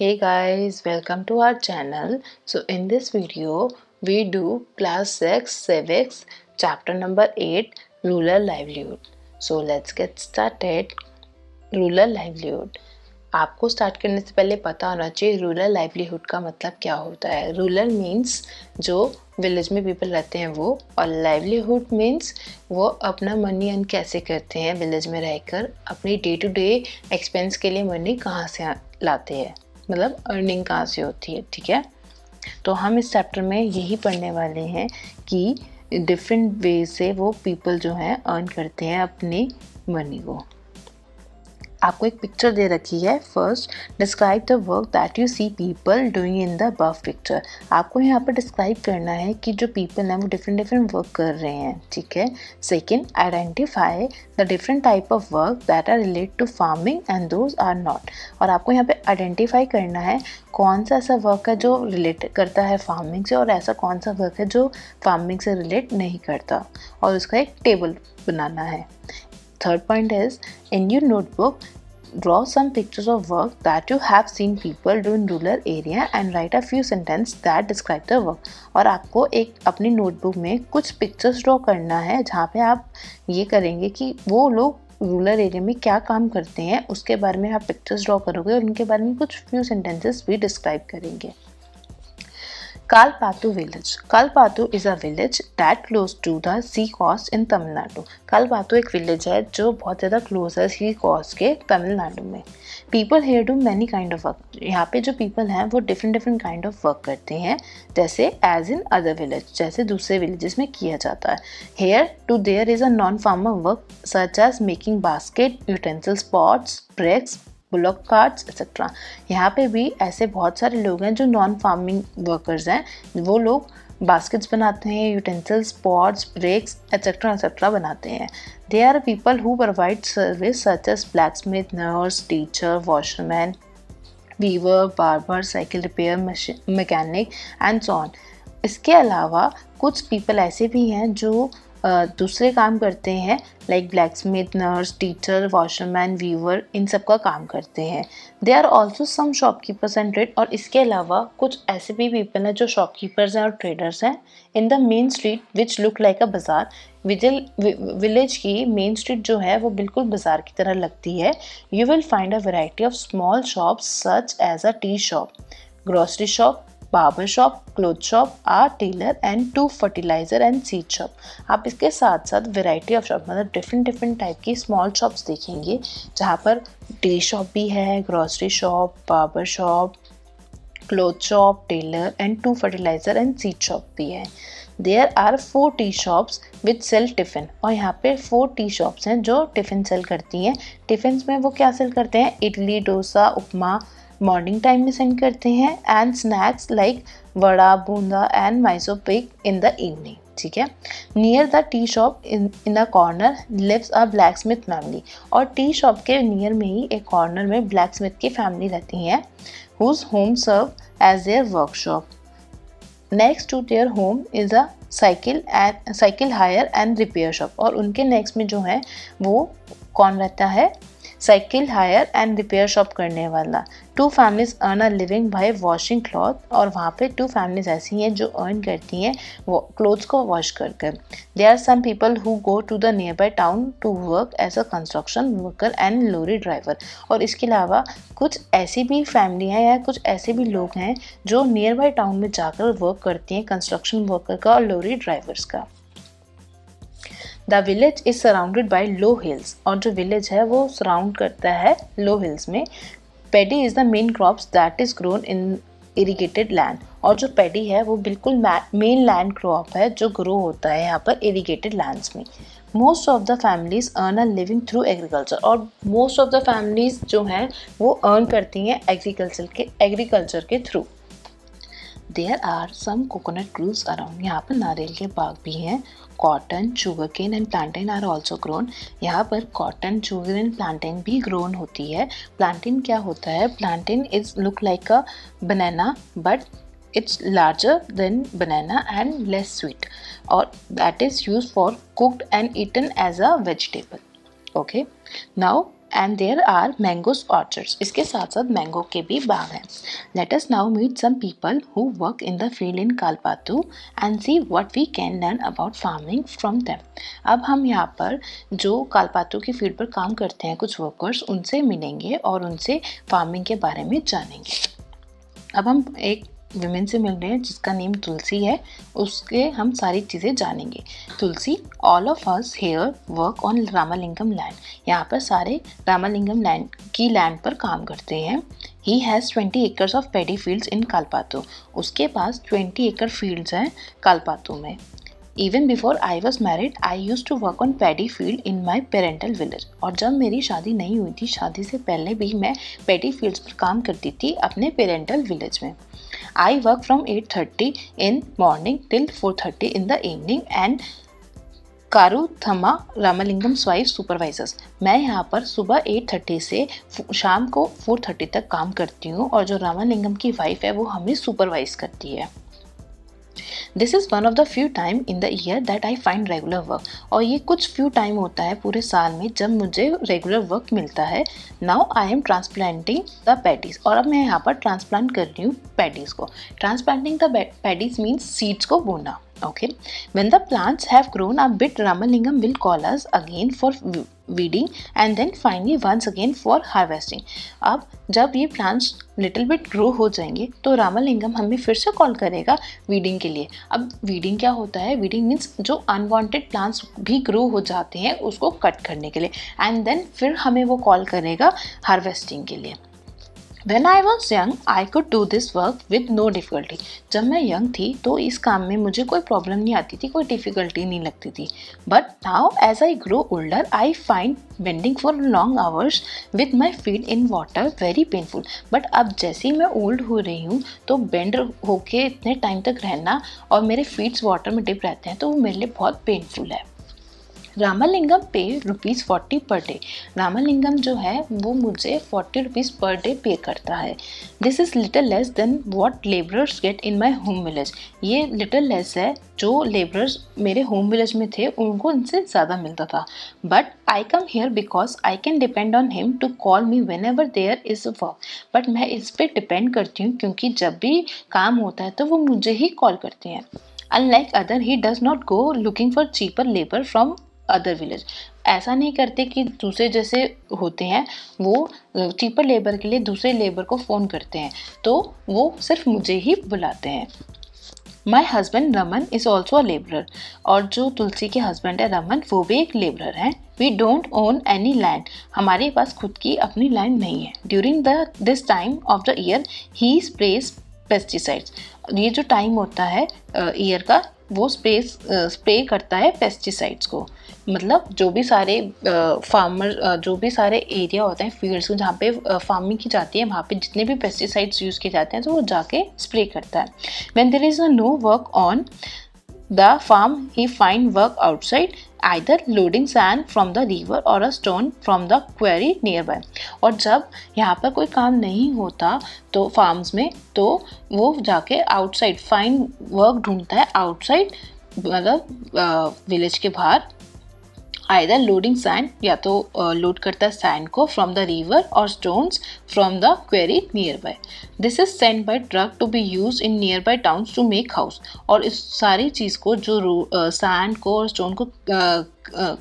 Hey guys, welcome to our channel. So in this video, we do class 6 civics chapter number 8 rural livelihood. So let's get started. Rural livelihood. आपको start करने से पहले पता होना चाहिए rural livelihood का मतलब क्या होता है. रूरल मीन्स जो विलेज में पीपल रहते हैं वो, और लाइवलीहुड मीन्स वो अपना मनी अर्न कैसे करते हैं विलेज में रहकर, अपनी डे टू डे एक्सपेंस के लिए मनी कहाँ से लाते हैं, मतलब अर्निंग कहाँ से होती है. ठीक है, तो हम इस चैप्टर में यही पढ़ने वाले हैं कि डिफरेंट वे से वो पीपल जो हैं अर्न करते हैं अपनी मनी को. आपको एक पिक्चर दे रखी है. First describe the work that you see people doing in the above picture. आपको यहाँ पर डिस्क्राइब करना है कि जो पीपल हैं वो डिफरेंट वर्क कर रहे हैं. ठीक है. Second, identify the different type of work that are relate to farming and those are not. और आपको यहाँ पे आइडेंटिफाई करना है कौन सा ऐसा वर्क है जो रिलेट करता है फार्मिंग से, और ऐसा कौन सा वर्क है जो फार्मिंग से रिलेट नहीं करता, और उसका एक टेबल बनाना है. Third point is, in your notebook, draw some pictures of work that you have seen people do in rural area and write a few sentences that describe the work. और आपको एक अपनी नोटबुक में कुछ pictures draw करना है जहाँ पे आप ये करेंगे कि वो लोग रूरल एरिया में क्या काम करते हैं उसके बारे में आप पिक्चर्स ड्रॉ करोगे और उनके बारे में कुछ फ्यू सेंटेंसेस भी डिस्क्राइब करेंगे. Kalpattu village. Kalpattu is a village that close to the sea coast in Tamil Nadu. Kalpattu एक विलेज है जो बहुत ज़्यादा क्लोज है सी कोस्ट के तमिलनाडु में. People here do many kind of work. यहाँ पे जो पीपल हैं वो डिफरेंट काइंड ऑफ वर्क करते हैं, जैसे एज इन अदर विलेज, जैसे दूसरे विलेजेस में किया जाता है. Here too there is a non farmer work such as making basket, utensils, pots, bricks, bullock carts etcetera. यहाँ पे भी ऐसे बहुत सारे लोग हैं जो नॉन फार्मिंग वर्कर्स हैं. वो लोग बास्केट्स बनाते हैं, यूटेंसिल्स, पॉट्स, ब्रेक्स एक्सेट्रा बनाते हैं. They are people who provide service such as blacksmith, nurse, teacher, washerman, weaver, barber, cycle repair mechanic and so on. इसके अलावा कुछ पीपल ऐसे भी हैं जो दूसरे काम करते हैं, like blacksmith, nurse, teacher, washerman, weaver, इन सब का काम करते हैं. They are also some shopkeepers and trade. और इसके अलावा कुछ ऐसे भी पीपल हैं जो शॉपकीपर्स हैं और ट्रेडर्स हैं. In the main street which look like अ बाज़ार. विलेज की मेन स्ट्रीट जो है वो बिल्कुल बाज़ार की तरह लगती है. You will find a variety of small shops such as a tea shop, grocery shop, barber shop, cloth shop, or tailor and 2 fertiliser and seed shop. आप इसके साथ साथ वेराइटी ऑफ शॉप, मतलब डिफरेंट टाइप की small shops देखेंगे जहाँ पर tea shop भी है, grocery shop, barber shop, cloth shop, tailor and 2 fertiliser and seed shop भी है. There are 4 T shops with sell tiffin. और यहाँ पे 4 टी शॉप्स हैं जो टिफ़िन सेल करती हैं. टिफ़िन में वो क्या सेल करते हैं? इडली, डोसा, उपमा मॉर्निंग टाइम में सेंड करते हैं, एंड स्नैक्स लाइक वड़ा, बूंदा एंड मैसो पिक इन द इवनिंग. ठीक है. Near the tea shop in a corner lives a blacksmith family. और टी शॉप के नियर में ही एक कॉर्नर में ब्लैक स्मिथ की फैमिली रहती हैं, whose home serve as their workshop. Next to their home is a cycle hire and repair shop. और उनके नेक्स्ट में जो है वो कौन रहता है? Cycle hire and repair shop करने वाला. 2 families earn a living by washing cloth. और वहाँ पे 2 फैमिलीज ऐसी हैं जो अर्न करती हैं वो क्लोथ्स को वॉश कर कर. There are some people who go to the nearby town to work as a construction worker and lorry driver. और इसके अलावा कुछ ऐसी भी फैमिली हैं या कुछ ऐसे भी लोग हैं जो नियर बाय टाउन में जाकर वर्क करती हैं, कंस्ट्रक्शन वर्कर का और लॉरी ड्राइवर्स का. The village is surrounded by law hills. और जो विलेज है वो सराउंड करता है लो हिल्स में. Paddy is the main crops that is grown in irrigated land. और जो पेडी है वो बिल्कुल मेन लैंड क्रॉप है जो ग्रो होता है यहाँ पर इरीगेटेड लैंड्स में. Most of the families earn a living through agriculture. और मोस्ट ऑफ द फैमिलीज जो हैं वो अर्न करती हैं एग्रीकल्चर के through. There are some coconut groves around. यहाँ पर नारियल के बाग भी हैं. Cotton, sugar cane and plantain are also grown. यहाँ पर कॉटन, शुगर एंड प्लांटेन भी ग्रोन होती है. प्लांटेन क्या होता है? Plantain is look like a banana but it's larger than banana and less sweet, or that is used for cooked and eaten as a vegetable. Okay, now and there are mangoes orchards, इसके साथ साथ mango के भी बाग हैं. Let us now meet some people who work in the field in Kalpattu and see what we can learn about farming from them. अब हम यहाँ पर जो कालपातू की फील्ड पर काम करते हैं कुछ वर्कर्स, उनसे मिलेंगे और उनसे फार्मिंग के बारे में जानेंगे. अब हम एक विमेन से मिल रहे हैं जिसका नेम तुलसी है, उसके हम सारी चीज़ें जानेंगे. Thulasi, all of us here work on Ramalingam land. यहाँ पर सारे रामालिंगम लैंड पर काम करते हैं. He has 20 acres of paddy fields in Kalpattu. उसके पास 20 एकड़ फील्ड्स हैं कालपातू में. Even before I was married, I used to work on paddy field in my parental village. और जब मेरी शादी नहीं हुई थी, शादी से पहले भी मैं पैडी फील्ड्स पर काम करती थी अपने पेरेंटल विलेज में. I work from 8:30 in morning till 4:30 in the evening and Karuthamma Ramalingam wife supervisors. मैं यहाँ पर सुबह 8:30 से शाम को 4:30 तक काम करती हूँ और जो रामालिंगम की वाइफ है वो हमें सुपरवाइज करती है. This is one of the few time in the year that I find regular work. और ये कुछ फ्यू टाइम होता है पूरे साल में जब मुझे रेगुलर वर्क मिलता है. Now I am transplanting the paddies. और अब मैं यहाँ पर ट्रांसप्लांट कर रही हूँ पैडीज़ को. Transplanting the paddies means seeds को बोना. Okay, when the plants have grown a bit, Ramalingam will call us again for weeding and then finally once again for harvesting. अब जब ये plants little bit grow हो जाएंगे तो रामालिंगम हमें फिर से कॉल करेगा weeding के लिए. अब weeding क्या होता है? weeding means जो unwanted plants भी grow हो जाते हैं उसको कट करने के लिए, and then फिर हमें वो कॉल करेगा harvesting के लिए. When I was young, I could do this work with no difficulty. जब मैं यंग थी तो इस काम में मुझे कोई प्रॉब्लम नहीं आती थी, कोई डिफ़िकल्टी नहीं लगती थी. But now as I grow older, I find bending for long hours with my feet in water very painful. But अब जैसे ही मैं ओल्ड हो रही हूँ तो बेंड होके इतने टाइम तक रहना और मेरे फीट्स वाटर में डिप रहते हैं तो वो मेरे लिए बहुत पेनफुल है. रामालिंगम पे ₹40 पर डे. रामालिंगम जो है वो मुझे ₹40 पर डे पे करता है. This is little less than what labourers get in my home village. ये लिटिल लेस है जो लेबरर्स मेरे होम विलेज में थे उनको इनसे ज़्यादा मिलता था. But I come here because I can depend on him to call me whenever there is work. But मैं इस पर डिपेंड करती हूँ क्योंकि जब भी काम होता है तो वो मुझे ही कॉल करते हैं. Unlike other, he does not go looking for cheaper labor from other village. ऐसा नहीं करते कि दूसरे जैसे होते हैं वो चीपर लेबर के लिए दूसरे लेबर को फ़ोन करते हैं, तो वो सिर्फ मुझे ही बुलाते हैं. My husband Raman is also a labourer. और जो तुलसी के हस्बैंड है रमन वो भी एक लेबरर हैं. We don't own any land. हमारे पास खुद की अपनी लैंड नहीं है. During this time of the year he sprays pesticides. ये जो टाइम होता है ईयर का वो स्प्रे करता है पेस्टिसाइड्स को. मतलब जो भी सारे जो भी सारे एरिया होते हैं फील्ड्स को जहाँ पे फार्मिंग की जाती है वहाँ पे जितने भी पेस्टिसाइड्स यूज़ किए जाते हैं तो वो जाके स्प्रे करता है. When there is no work on the farm, he find work outside, either loading sand from the river or a stone from the quarry nearby. और जब यहाँ पर कोई काम नहीं होता तो फार्म्स में तो वो जाके आउटसाइड फाइंड वर्क ढूंढता है. आउटसाइड मतलब विलेज के बाहर. आइदर लोडिंग सैंड या तो लोड करता है सैंड को फ्रॉम द रिवर और stones from the quarry nearby. This is sent by truck to be use in nearby towns to make house. और इस सारी चीज़ को जो सैंड को और स्टोन को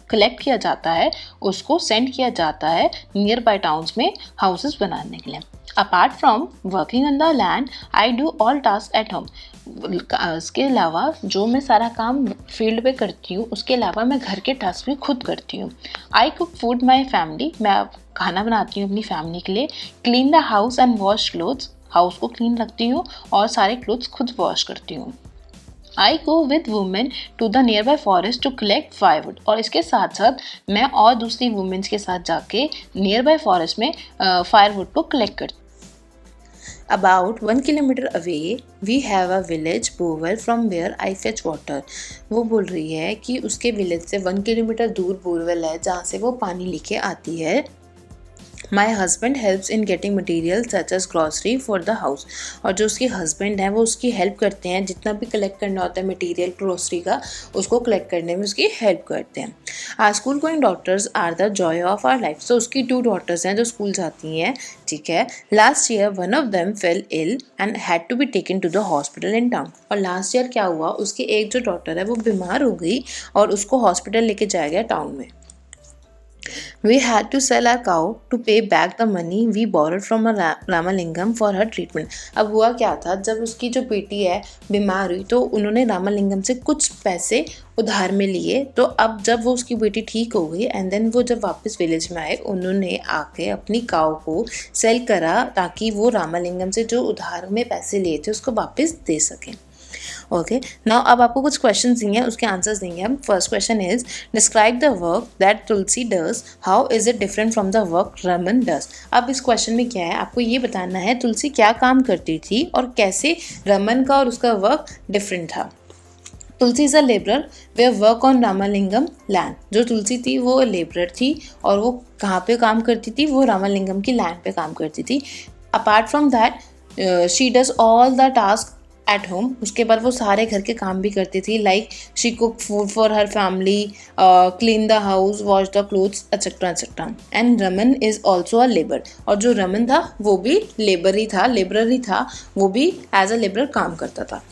कलेक्ट किया जाता है उसको सेंड किया जाता है नियर बाय टाउन्स में हाउसेस बनाने के लिए. Apart from working on the land I do all task at home. इसके अलावा जो मैं सारा काम फील्ड पे करती हूँ उसके अलावा मैं घर के टास्क भी खुद करती हूँ. I cook food my family. मैं खाना बनाती हूँ अपनी फैमिली के लिए. Clean the house and wash clothes. House को क्लीन रखती हूँ और सारे क्लोथ्स खुद वॉश करती हूँ. I go with women to the nearby forest to collect firewood. और इसके साथ साथ मैं और दूसरी वुमेन्स के साथ जाके नियर बाय फॉरेस्ट में फायरवुड को कलेक्ट करती हूँ. About 1 kilometer away, we have a village borewell from where I fetch water. वो बोल रही है कि उसके विलेज से 1 किलोमीटर दूर बोरवेल है जहाँ से वो पानी लेके आती है. My husband helps in getting material such as grocery for the house. और जो उसकी हस्बैंड है वो उसकी हेल्प करते हैं, जितना भी कलेक्ट करना होता है मटीरियल ग्रॉसरी का उसको कलेक्ट करने में उसकी हेल्प करते हैं। Our school going daughters are the joy of our life. तो उसकी 2 डॉटर्स हैं जो स्कूल जाती हैं, ठीक है। Last year one of them fell ill and had to be taken to the hospital in town. और लास्ट ईयर क्या हुआ, उसकी एक जो डॉटर है वो बीमार हो गई और उसको हॉस्पिटल लेके जाया गया टाउन में। We had to sell our cow to pay back the money we borrowed from a Ramalingam for her treatment। अब हुआ क्या था, जब उसकी जो बेटी है बीमार हुई तो उन्होंने रामालिंगम से कुछ पैसे उधार में लिए। तो अब जब वो उसकी बेटी ठीक हो गई एंड देन वो जब वापस विलेज में आए उन्होंने आके अपनी काव को सेल करा ताकि वो रामालिंगम से जो उधार में पैसे लिए थे उसको वापस दे सकें। ओके, नाउ अब आपको कुछ क्वेश्चन देंगे, उसके आंसर्स देंगे हम। First question is describe the work that Tulsi does, how is it different from the work Raman does. अब इस क्वेश्चन में क्या है, आपको ये बताना है तुलसी क्या काम करती थी और कैसे रमन का और उसका वर्क डिफरेंट था। Thulasi is a labourer they work on Ramalingam land. जो तुलसी थी वो लेबरर थी और वो कहाँ पे काम करती थी, वो रामालिंगम की लैंड पे काम करती थी। Apart from that she does all the task at home. उसके बाद वो सारे घर के काम भी करती थी, like she cook food for her family, clean the house, wash the clothes etcetera etcetera. And Raman is also a labour. और जो रमन था वो भी लेबर ही था, लेबरर ही था, वो भी एज अ लेबरर काम करता था।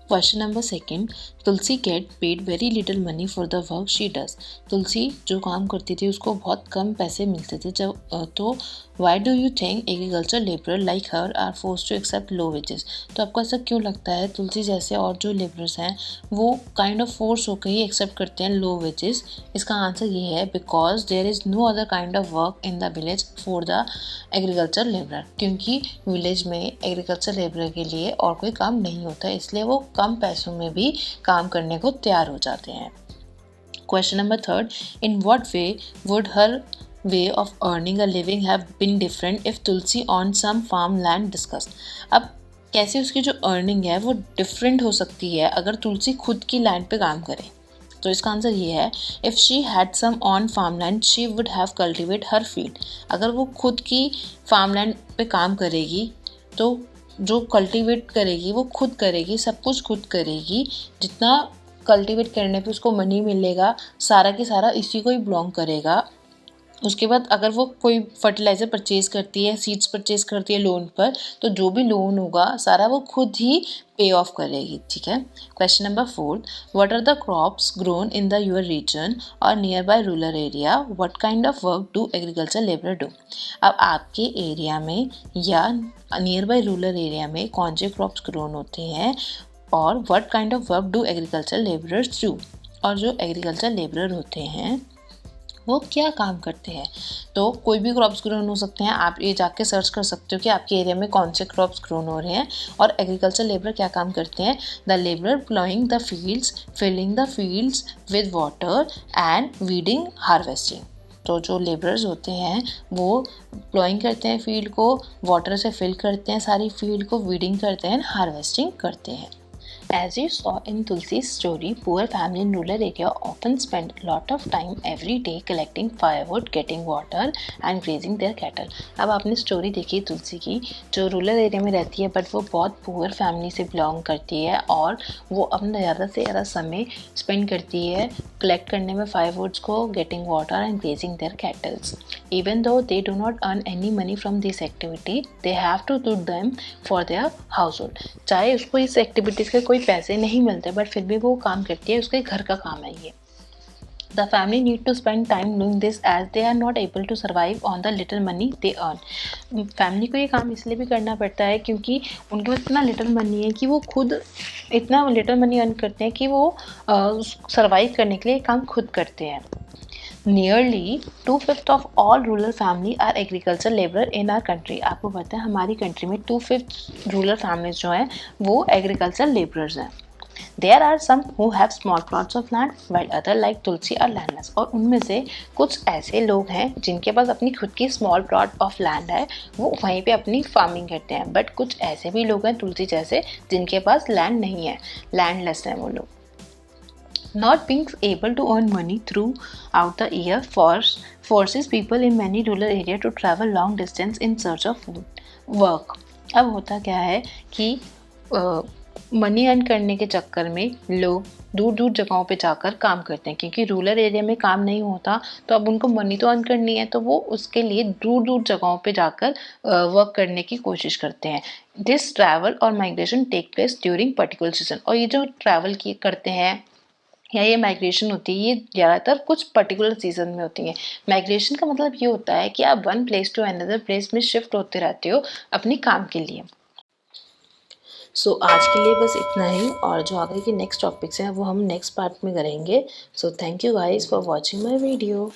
Question number second, Thulasi get paid very little money for the work she does. Thulasi जो काम करती थी उसको बहुत कम पैसे मिलते थे। जब तो why do you think agriculture labourer like her are force to accept low wages. तो आपको ऐसा क्यों लगता है तुलसी जैसे और जो लेबरर्स हैं वो काइंड ऑफ फोर्स होकर ही एक्सेप्ट करते हैं लो वेजेस। इसका आंसर ये है because there is no other kind of work in the village for the agriculture labourer. क्योंकि विलेज में एग्रीकल्चर लेबरर के लिए और कोई काम नहीं होता, इसलिए वो कम पैसों में भी काम करने को तैयार हो जाते हैं। Question number third, in what way would her way of earning a living have been different if Tulsi on some farm land discussed. अब कैसे उसकी जो अर्निंग है वो डिफरेंट हो सकती है अगर तुलसी खुद की लैंड पे काम करे। तो इसका आंसर ये है if she had some on farm land she would have cultivate her field. अगर वो खुद की फार्म लैंड पे काम करेगी तो जो कल्टीवेट करेगी वो खुद करेगी, सब कुछ खुद करेगी। जितना कल्टीवेट करने पे उसको मनी मिलेगा सारा के सारा इसी को ही बिलोंग करेगा। उसके बाद अगर वो कोई फर्टिलाइज़र परचेज़ करती है, सीड्स परचेज़ करती है लोन पर, तो जो भी लोन होगा सारा वो खुद ही पे ऑफ करेगी, ठीक है। Question number fourth, what are the crops grown in the your region or nearby rural area, what kind of work do agriculture labour do. अब आपके एरिया में या नियर बाय रूरल एरिया में कौन से क्रॉप्स ग्रोन होते हैं और what kind of work do agriculture labourers do. और जो एग्रीकल्चर लेबरर होते हैं वो क्या काम करते हैं। तो कोई भी क्रॉप्स ग्रोन हो सकते हैं, आप ये जाके सर्च कर सकते हो कि आपके एरिया में कौन से क्रॉप्स ग्रोन हो रहे हैं और एग्रीकल्चर लेबर क्या काम करते हैं। The labour ploughing the fields, filling the fields with water and weeding harvesting. तो जो लेबरर्स होते हैं वो प्लॉइंग करते हैं फील्ड को, वाटर से फिल करते हैं सारी फील्ड को, वीडिंग करते हैं, हार्वेस्टिंग करते हैं। As you saw in Tulsi's story, poor family in rural area often spend a lot of time every day collecting firewood, getting water and grazing their cattle। अब आपने स्टोरी देखी तुलसी की, जो रूरल एरिया में रहती है बट वो बहुत पुअर फैमिली से बिलोंग करती है और वो अपना ज़्यादा से ज़्यादा समय स्पेंड करती है कलेक्ट करने में फायरवुड्स को, getting water and grazing their cattles. Even though they do not earn any money from this activity, they have to do them for their household. चाहे उसको इस एक्टिविटीज़ के कोई पैसे नहीं मिलते बट फिर भी वो काम करती है, उसके घर का काम है ये। The family need to spend time doing this as they are not able to survive on the little money they earn। Family को ये काम इसलिए भी करना पड़ता है क्योंकि उनके पास इतना लिटिल मनी है कि वो खुद इतना लिटिल मनी अर्न करते हैं कि वो सर्वाइव करने के लिए काम खुद करते हैं। Nearly 2/5 of all rural family are agricultural labor in our country। आपको पता है हमारी कंट्री में 2/5 रूरल फैमिलीज जो हैं वो एग्रीकल्चर लेबरर्स हैं। There are some who have small plots of land while other like Tulsi are landless। और उनमें से कुछ ऐसे लोग हैं जिनके पास अपनी खुद की स्मॉल प्लॉट ऑफ लैंड है, वो वहीं पे अपनी फार्मिंग करते हैं। बट कुछ ऐसे भी लोग हैं तुलसी जैसे जिनके पास लैंड नहीं है, लैंडलेस हैं वो लोग। Not being able to earn money throughout the year forces people in many rural areas to travel long distance in search of food, work. अब होता क्या है कि मनी अर्न करने के चक्कर में लोग दूर दूर जगहों पे जाकर काम करते हैं, क्योंकि रूरल एरिया में काम नहीं होता, तो अब उनको मनी तो अर्न करनी है, तो वो उसके लिए दूर दूर जगहों पे जाकर वर्क करने की कोशिश करते हैं. दिस ट्रैवल और migration take place during particular season. और ये जो ट्रैवल की करते हैं या ये माइग्रेशन होती है, ये ज़्यादातर कुछ पर्टिकुलर सीजन में होती है. माइग्रेशन का मतलब ये होता है कि आप one place to another place में शिफ्ट होते रहते हो अपने काम के लिए. सो आज के लिए बस इतना ही, और जो आगे के नेक्स्ट टॉपिक्स हैं वो हम नेक्स्ट पार्ट में करेंगे. So thank you guys for watching my video.